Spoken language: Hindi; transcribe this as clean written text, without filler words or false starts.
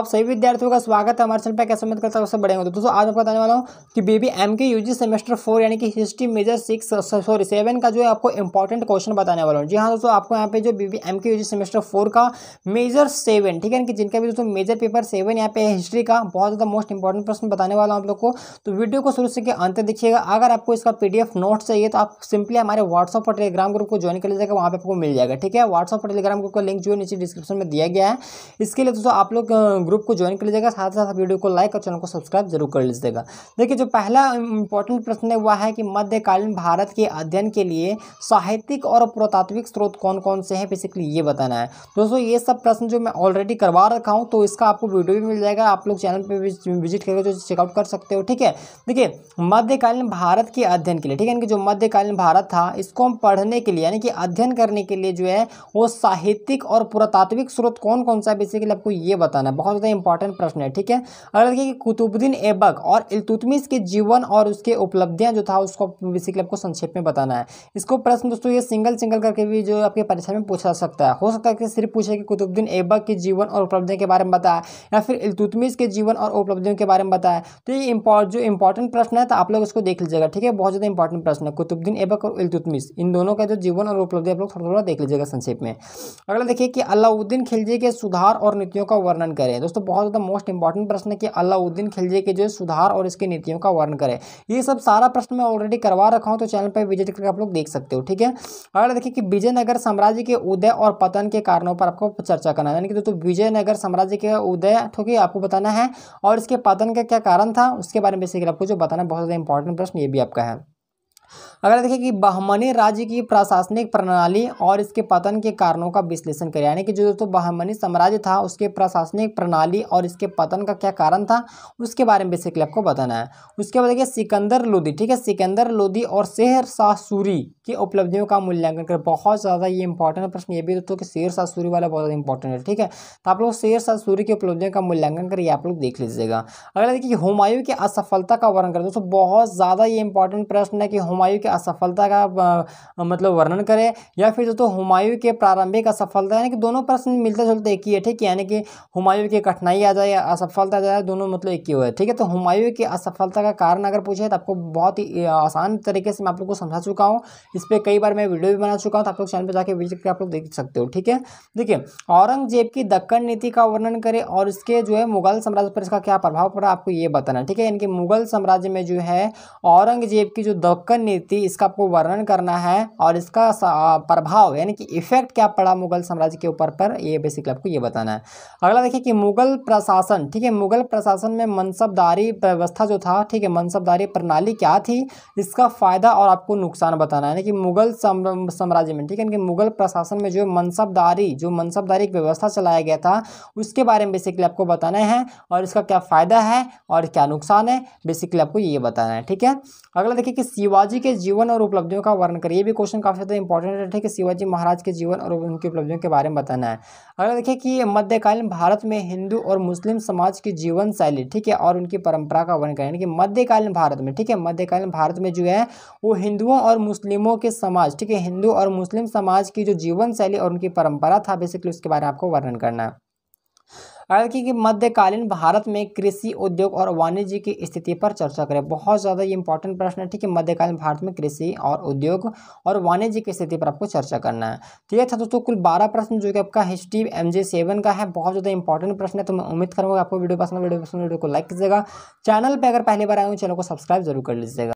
आप सभी विद्यार्थियों का स्वागत है हमारे चैनल पर। कैसे उम्मीद करता हूँ सब बढ़िया होंगे। दोस्तों आज मैं बताने वाला हूँ कि बीबी एमके यूजी सेमेस्टर 4 यानी कि हिस्ट्री मेजर 7 का जो है आपको इंपॉर्टेंट क्वेश्चन बताने वाला हूँ। जी हाँ दोस्तों, आपको यहाँ पे जो बीबी एमके यूजी सेमेस्टर 4 का मेजर 7, ठीक है, कि जिनका भी दोस्तों मेजर पेपर 7 यहाँ पे हिस्ट्री का बहुत ज़्यादा मोस्ट इंपॉर्टेंट प्रश्न बताने वाला हूँ आप लोग को। तो वीडियो को शुरू से अंत तक देखिएगा। अगर आपको इसका PDF नोट चाहिए तो आप सिंपली हमारे व्हाट्सअप और टेलीग्राम ग्रुप को ज्वाइन कर लीजिएगा, वहाँ पे आपको मिल जाएगा। ठीक है, व्हाट्सअप और टेलीग्राम ग्रुप का लिंक जो है नीचे डिस्क्रिप्शन में दिया गया है। इसके लिए दोस्तों आप लोग ग्रुप को ज्वाइन कर लीजिएगा, साथ साथ वीडियो को लाइक और चैनल को सब्सक्राइब जरूर कर लीजिएगा। देखिए जो पहला इंपॉर्टेंट प्रश्न है वह है कि मध्यकालीन भारत के अध्ययन के लिए साहित्यिक और पुरातात्विक स्रोत कौन कौन से हैं, बेसिकली ये बताना है। दोस्तों ये सब प्रश्न जो मैं ऑलरेडी करवा रखा हूँ, तो इसका आपको वीडियो भी मिल जाएगा, आप लोग चैनल पे विजिट करके जो चेकआउट कर सकते हो। ठीक है, देखिए मध्यकालीन भारत के अध्ययन के लिए, ठीक है, इनके जो मध्यकालीन भारत था इसको हम पढ़ने के लिए यानी कि अध्ययन करने के लिए जो है वो साहित्यिक और पुरातात्विक स्रोत कौन कौन सा है, बेसिकली आपको ये बताना है। बहुत ज़्यादा इंपॉर्टेंट प्रश्न है। ठीक है, अगर देखिए कि कुतुबुद्दीन ऐबक और इल्तुतमिश के जीवन और उसके उपलब्धियां जो था उसको बेसिकली आपको संक्षेप में बताना है। इसको प्रश्न दोस्तों ये सिंगल करके भी जो आपके परीक्षा में पूछा सकता है। हो सकता है कि सिर्फ पूछे कि कुतुबुद्दीन ऐबक के जीवन और उपलब्धियों के बारे में बताया या फिर इल्तुतमिश के जीवन और उपलब्धियों के बारे में बताया। तो ये जो इंपॉर्टेंट प्रश्न है तो आप लोग इसको देख लीजिएगा। ठीक है, बहुत ज़्यादा इंपॉर्टेंट प्रश्न है। कुतुबुद्दीन ऐबक और इल्तुतमिश इन दोनों का जो जीवन और उपलब्धि आप लोग थोड़ा देख लीजिएगा संक्षेप में। अगला देखिए कि अलाउद्दीन खिलजी के सुधार और नीतियों का वर्णन करें। दोस्तों बहुत ज़्यादा मोस्ट इंपॉर्टेंट प्रश्न है कि अलाउद्दीन खिलजी के जो सुधार और इसकी नीतियों का वर्णन करें। ये सब सारा प्रश्न मैं ऑलरेडी करवा रखा हूं, तो चैनल पर विजिट करके आप लोग देख सकते हो। ठीक है, अगला देखिए कि विजयनगर साम्राज्य के उदय और पतन के कारणों पर आपको चर्चा करना है। यानी कि दोस्तों विजयनगर साम्राज्य के उदय ठोके आपको बताना है और इसके पतन का क्या कारण था उसके बारे में बेसिकली आपको जो बताना है। बहुत ज़्यादा इंपॉर्टेंट प्रश्न ये भी आपका है। अगर देखिए कि बहमनी राज्य की प्रशासनिक प्रणाली और इसके पतन के कारणों का विश्लेषण करें। यानी कि जो दोस्तों बहमनी साम्राज्य था उसके प्रशासनिक प्रणाली और इसके पतन का क्या कारण था उसके बारे में बेसिकली आपको बताना है। उसके बाद देखिए सिकंदर लोदी, ठीक है, सिकंदर लोदी और शेर शाह सूरी की उपलब्धियों का मूल्यांकन करें। बहुत ज़्यादा ये इंपॉर्टेंट प्रश्न ये भी दोस्तों कि शेर शाह सूरी वाला बहुत ज़्यादा इंपॉर्टेंट है। ठीक है, तो आप लोग शेर शाह सूरी की उपलब्धियों का मूल्यांकन करिए, आप लोग देख लीजिएगा। अगर देखिए हुमायूं की असफलता का वर्णन करें। दोस्तों बहुत ज़्यादा ये इंपॉर्टेंट प्रश्न है कि हुमायूं की असफलता का मतलब वर्णन करें या फिर जो तो हुमायूं के प्रारंभिक असफलता, यानी कि दोनों प्रश्न मिलते जुलते एक ही है। ठीक है, यानी कि हुमायूं की कठिनाई आ जाए या असफलता आ जाए, दोनों मतलब एक ही हुआ है। ठीक है, तो हुमायूं की असफलता का कारण अगर पूछे तो आपको बहुत ही आसान तरीके से मैं आप लोग को समझा चुका हूँ। इस पर कई बार मैं वीडियो भी बना चुका हूँ, तो आप लोग चैनल पर जाकर विजिट करके आप लोग देख सकते हो। ठीक है, देखिए औरंगजेब की दक्कन नीति का वर्णन करें और इसके जो है मुगल साम्राज्य पर इसका क्या प्रभाव पड़ा आपको ये बताना है। ठीक है, यानी कि मुगल साम्राज्य में जो है औरंगजेब की जो दक्कन नीति इसका आपको वर्णन करना है और इसका प्रभाव यानी कि इफेक्ट क्या पड़ा मुगल साम्राज्य के ऊपर पर, ये बेसिकली आपको ये बताना है। अगला देखिए कि मुगल प्रशासन, ठीक है, मुगल प्रशासन में मनसबदारी व्यवस्था जो था, ठीक है, मनसबदारी प्रणाली क्या थी, इसका फायदा और आपको नुकसान बताना है। यानी कि मुगल साम्राज्य में, ठीक है, मुगल प्रशासन में जो मनसबदारी की व्यवस्था चलाया गया था उसके बारे में बेसिकली आपको बताना है और इसका क्या फायदा है और क्या नुकसान है, बेसिकली आपको ये बताना है। ठीक है, अगला देखिए कि शिवाजी के जीवन और उपलब्धियों का वर्णन करिए। ये भी क्वेश्चन काफी ज्यादा इंपॉर्टेंट है। ठीक है, शिवाजी महाराज के जीवन और उनकी उपलब्धियों के बारे में बताना है। अगर देखिए कि मध्यकालीन भारत में हिंदू और मुस्लिम समाज की जीवन शैली, ठीक है, और उनकी परंपरा का वर्णन करें। यानी कि मध्यकालीन भारत में, ठीक है, मध्यकालीन भारत में जो है वो हिंदुओं और मुस्लिमों के समाज, ठीक है, हिंदू और मुस्लिम समाज की जो जीवन शैली और उनकी परंपरा था बेसिकली उसके बारे में आपको वर्णन करना है। अगर कि मध्यकालीन भारत में कृषि, उद्योग और वाणिज्य की स्थिति पर चर्चा करें। बहुत ज़्यादा ये इंपॉर्टेंट प्रश्न है। ठीक है, मध्यकालीन भारत में कृषि और उद्योग और वाणिज्य की स्थिति पर आपको चर्चा करना है। ठीक है, दोस्तों कुल 12 प्रश्न जो कि आपका हिस्ट्री MJ 7 का है, बहुत ज़्यादा इंपॉर्टेंट प्रश्न है। तो मैं उम्मीद करूँगा आपको वीडियो पसंद को लाइक कीजिएगा। चैनल पर अगर पहली बार आए हो चैनल को सब्सक्राइब जरूर कर लीजिएगा।